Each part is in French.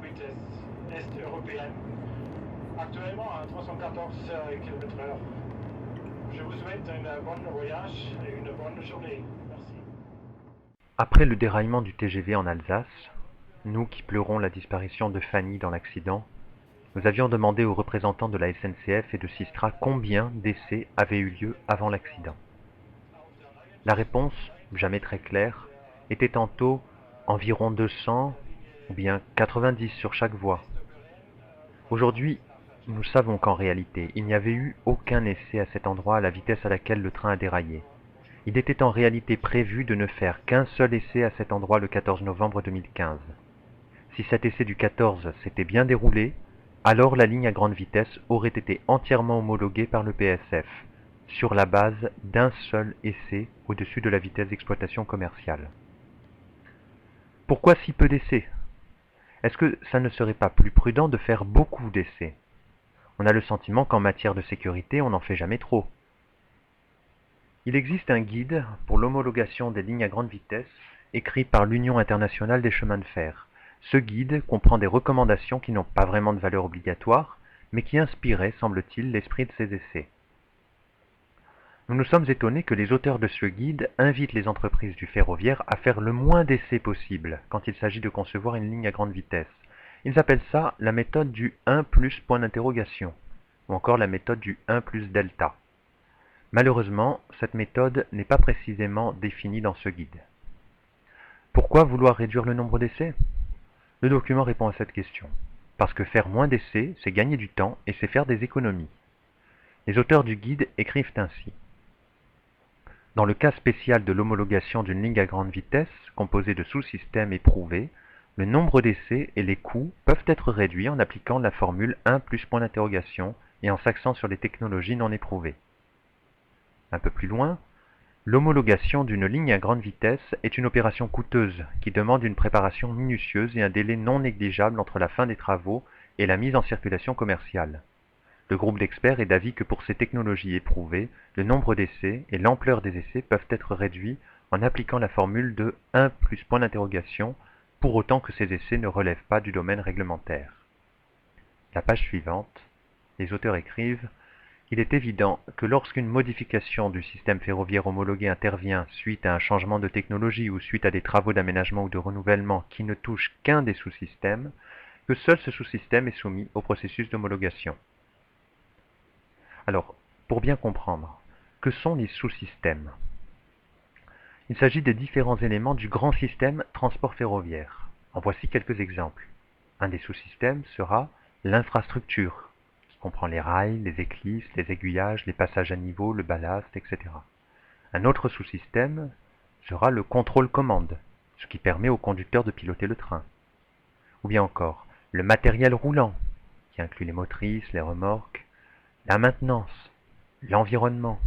vitesse est-européenne, actuellement à 314 km/h. Je vous souhaite un bon voyage et une bonne journée. Merci. Après le déraillement du TGV en Alsace, nous qui pleurons la disparition de Fanny dans l'accident, nous avions demandé aux représentants de la SNCF et de Systra combien d'essais avaient eu lieu avant l'accident. La réponse, jamais très claire, était tantôt environ 200 ou bien 90 sur chaque voie. Aujourd'hui, nous savons qu'en réalité, il n'y avait eu aucun essai à cet endroit à la vitesse à laquelle le train a déraillé. Il était en réalité prévu de ne faire qu'un seul essai à cet endroit le 14 novembre 2015. Si cet essai du 14 s'était bien déroulé, alors la ligne à grande vitesse aurait été entièrement homologuée par le PSF, sur la base d'un seul essai au-dessus de la vitesse d'exploitation commerciale. Pourquoi si peu d'essais? Est-ce que ça ne serait pas plus prudent de faire beaucoup d'essais? On a le sentiment qu'en matière de sécurité, on n'en fait jamais trop. Il existe un guide pour l'homologation des lignes à grande vitesse, écrit par l'Union internationale des chemins de fer. Ce guide comprend des recommandations qui n'ont pas vraiment de valeur obligatoire, mais qui inspiraient, semble-t-il, l'esprit de ces essais. Nous nous sommes étonnés que les auteurs de ce guide invitent les entreprises du ferroviaire à faire le moins d'essais possible quand il s'agit de concevoir une ligne à grande vitesse. Ils appellent ça la méthode du 1 plus point d'interrogation, ou encore la méthode du 1 plus delta. Malheureusement, cette méthode n'est pas précisément définie dans ce guide. Pourquoi vouloir réduire le nombre d'essais? Le document répond à cette question. Parce que faire moins d'essais, c'est gagner du temps et c'est faire des économies. Les auteurs du guide écrivent ainsi. Dans le cas spécial de l'homologation d'une ligne à grande vitesse, composée de sous-systèmes éprouvés, le nombre d'essais et les coûts peuvent être réduits en appliquant la formule 1 plus point d'interrogation et en s'axant sur les technologies non éprouvées. Un peu plus loin, l'homologation d'une ligne à grande vitesse est une opération coûteuse qui demande une préparation minutieuse et un délai non négligeable entre la fin des travaux et la mise en circulation commerciale. Le groupe d'experts est d'avis que pour ces technologies éprouvées, le nombre d'essais et l'ampleur des essais peuvent être réduits en appliquant la formule de 1 plus point d'interrogation, pour autant que ces essais ne relèvent pas du domaine réglementaire. La page suivante, les auteurs écrivent: il est évident que lorsqu'une modification du système ferroviaire homologué intervient suite à un changement de technologie ou suite à des travaux d'aménagement ou de renouvellement qui ne touchent qu'un des sous-systèmes, que seul ce sous-système est soumis au processus d'homologation. Alors, pour bien comprendre, que sont les sous-systèmes? Il s'agit des différents éléments du grand système transport ferroviaire. En voici quelques exemples. Un des sous-systèmes sera l'infrastructure, qui comprend les rails, les éclisses, les aiguillages, les passages à niveau, le ballast, etc. Un autre sous-système sera le contrôle-commande, ce qui permet au conducteur de piloter le train. Ou bien encore, le matériel roulant, qui inclut les motrices, les remorques, la maintenance, l'environnement,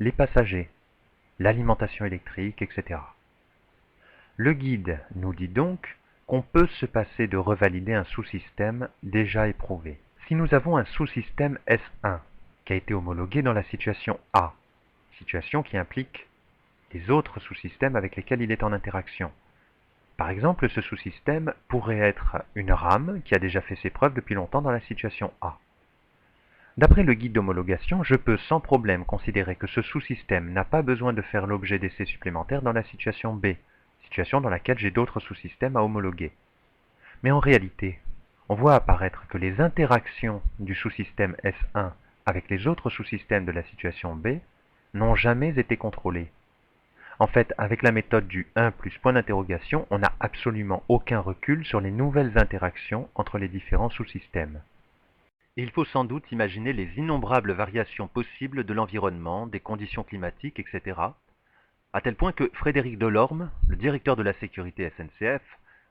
les passagers, l'alimentation électrique, etc. Le guide nous dit donc qu'on peut se passer de revalider un sous-système déjà éprouvé. Si nous avons un sous-système S1 qui a été homologué dans la situation A, situation qui implique les autres sous-systèmes avec lesquels il est en interaction. Par exemple, ce sous-système pourrait être une rame qui a déjà fait ses preuves depuis longtemps dans la situation A. D'après le guide d'homologation, je peux sans problème considérer que ce sous-système n'a pas besoin de faire l'objet d'essais supplémentaires dans la situation B, situation dans laquelle j'ai d'autres sous-systèmes à homologuer. Mais en réalité, on voit apparaître que les interactions du sous-système S1 avec les autres sous-systèmes de la situation B n'ont jamais été contrôlées. En fait, avec la méthode du 1 plus point d'interrogation, on n'a absolument aucun recul sur les nouvelles interactions entre les différents sous-systèmes. Et il faut sans doute imaginer les innombrables variations possibles de l'environnement, des conditions climatiques, etc., à tel point que Frédéric Delorme, le directeur de la sécurité SNCF,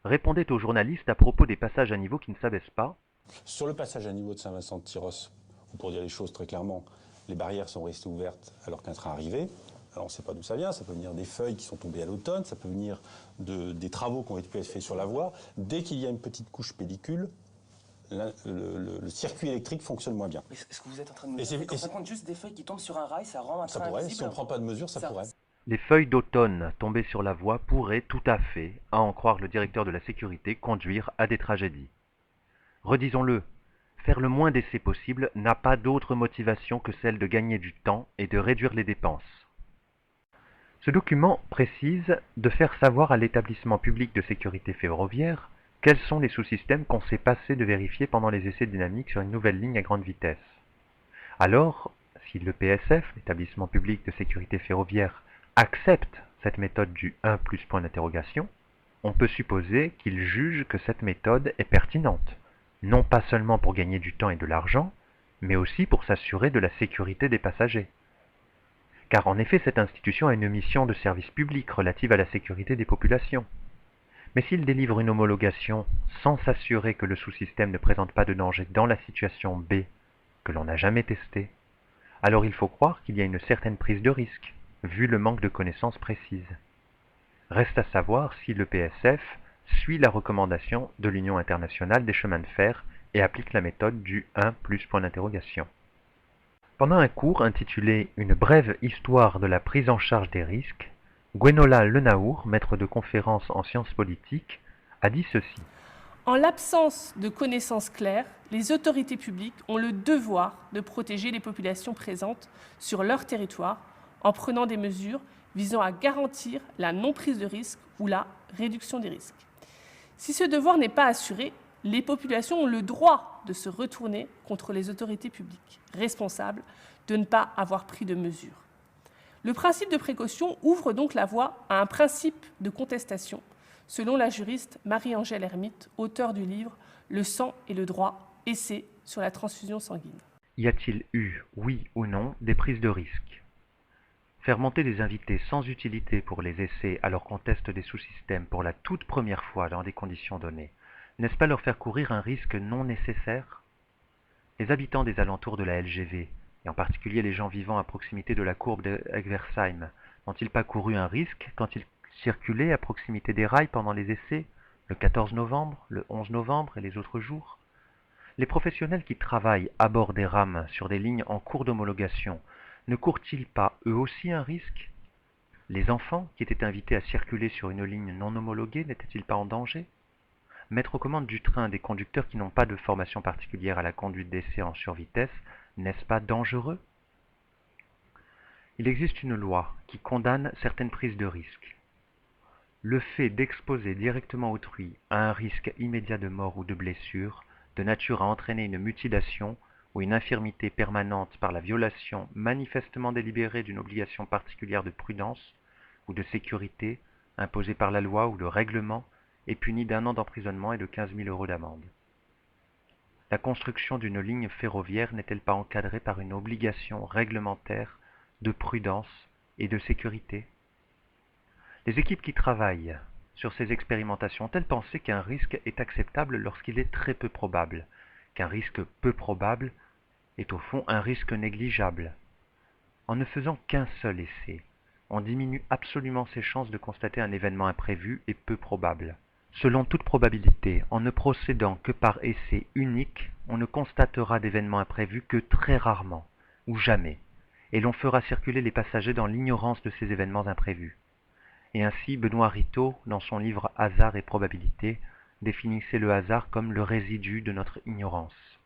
répondait aux journalistes à propos des passages à niveau qui ne s'abaissent pas. Sur le passage à niveau de Saint-Vincent-de-Tyrosse, pour dire les choses très clairement, les barrières sont restées ouvertes alors qu'un train arrivait. Alors on ne sait pas d'où ça vient, ça peut venir des feuilles qui sont tombées à l'automne, ça peut venir des travaux qui ont été faits sur la voie. Dès qu'il y a une petite couche pellicule, le circuit électrique fonctionne moins bien. Est-ce que vous êtes en train de me dire que quand ça compte juste des feuilles qui tombent sur un rail, ça rend un train pourrait, invisible? si on ne prend pas de mesures, ça pourrait. Les feuilles d'automne tombées sur la voie pourraient tout à fait, à en croire le directeur de la sécurité, conduire à des tragédies. Redisons-le, faire le moins d'essais possible n'a pas d'autre motivation que celle de gagner du temps et de réduire les dépenses. Ce document précise de faire savoir à l'établissement public de sécurité ferroviaire quels sont les sous-systèmes qu'on s'est passé de vérifier pendant les essais dynamiques sur une nouvelle ligne à grande vitesse. Alors, si le PSF, l'établissement public de sécurité ferroviaire, accepte cette méthode du 1 plus point d'interrogation, on peut supposer qu'il juge que cette méthode est pertinente, non pas seulement pour gagner du temps et de l'argent, mais aussi pour s'assurer de la sécurité des passagers. Car en effet, cette institution a une mission de service public relative à la sécurité des populations. Mais s'il délivre une homologation sans s'assurer que le sous-système ne présente pas de danger dans la situation B, que l'on n'a jamais testée, alors il faut croire qu'il y a une certaine prise de risque, vu le manque de connaissances précises. Reste à savoir si le PSF suit la recommandation de l'Union internationale des chemins de fer et applique la méthode du 1 plus point d'interrogation. Pendant un cours intitulé « Une brève histoire de la prise en charge des risques », Gwenola Lenaour, maître de conférence en sciences politiques, a dit ceci. En l'absence de connaissances claires, les autorités publiques ont le devoir de protéger les populations présentes sur leur territoire en prenant des mesures visant à garantir la non-prise de risque ou la réduction des risques. Si ce devoir n'est pas assuré, les populations ont le droit de se retourner contre les autorités publiques, responsables de ne pas avoir pris de mesures. Le principe de précaution ouvre donc la voie à un principe de contestation, selon la juriste Marie-Angèle Hermite, auteure du livre « Le sang et le droit, essai sur la transfusion sanguine ». Y a-t-il eu, oui ou non, des prises de risques? Faire monter des invités sans utilité pour les essais alors qu'on teste des sous-systèmes pour la toute première fois dans des conditions données, n'est-ce pas leur faire courir un risque non nécessaire? Les habitants des alentours de la LGV, et en particulier les gens vivant à proximité de la courbe d'Egversheim, n'ont-ils pas couru un risque quand ils circulaient à proximité des rails pendant les essais, le 14 novembre, le 11 novembre et les autres jours? Les professionnels qui travaillent à bord des rames sur des lignes en cours d'homologation ne courent-ils pas eux aussi un risque? Les enfants qui étaient invités à circuler sur une ligne non homologuée n'étaient-ils pas en danger? Mettre aux commandes du train des conducteurs qui n'ont pas de formation particulière à la conduite d'essais en survitesse, n'est-ce pas dangereux? Il existe une loi qui condamne certaines prises de risques. Le fait d'exposer directement autrui à un risque immédiat de mort ou de blessure, de nature à entraîner une mutilation ou une infirmité permanente par la violation manifestement délibérée d'une obligation particulière de prudence ou de sécurité imposée par la loi ou le règlement est puni d'1 an d'emprisonnement et de 15 000 € d'amende. La construction d'une ligne ferroviaire n'est-elle pas encadrée par une obligation réglementaire de prudence et de sécurité? Les équipes qui travaillent sur ces expérimentations ont-elles pensé qu'un risque est acceptable lorsqu'il est très peu probable, qu'un risque peu probable est au fond un risque négligeable? En ne faisant qu'un seul essai, on diminue absolument ses chances de constater un événement imprévu et peu probable. Selon toute probabilité, en ne procédant que par essai unique, on ne constatera d'événements imprévus que très rarement, ou jamais, et l'on fera circuler les passagers dans l'ignorance de ces événements imprévus. Et ainsi, Benoît Ritaud, dans son livre Hasard et probabilité, définissait le hasard comme le résidu de notre ignorance.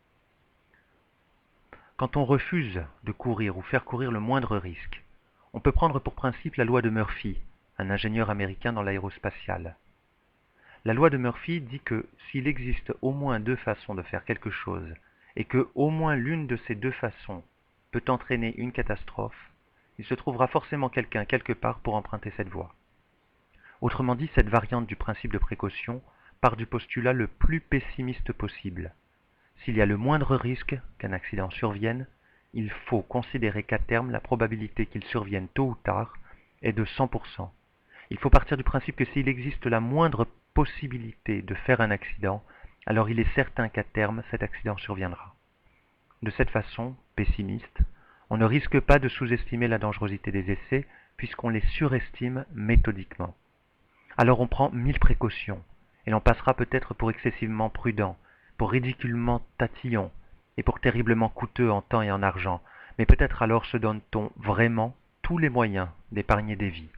Quand on refuse de courir ou faire courir le moindre risque, on peut prendre pour principe la loi de Murphy, un ingénieur américain dans l'aérospatiale. La loi de Murphy dit que s'il existe au moins 2 façons de faire quelque chose, et que au moins l'une de ces 2 façons peut entraîner une catastrophe, il se trouvera forcément quelqu'un quelque part pour emprunter cette voie. Autrement dit, cette variante du principe de précaution part du postulat le plus pessimiste possible. S'il y a le moindre risque qu'un accident survienne, il faut considérer qu'à terme, la probabilité qu'il survienne tôt ou tard est de 100%. Il faut partir du principe que s'il existe la moindre possibilité de faire un accident, alors il est certain qu'à terme, cet accident surviendra. De cette façon, pessimiste, on ne risque pas de sous-estimer la dangerosité des essais, puisqu'on les surestime méthodiquement. Alors on prend 1000 précautions, et l'on passera peut-être pour excessivement prudent, pour ridiculement tatillon, et pour terriblement coûteux en temps et en argent, mais peut-être alors se donne-t-on vraiment tous les moyens d'épargner des vies.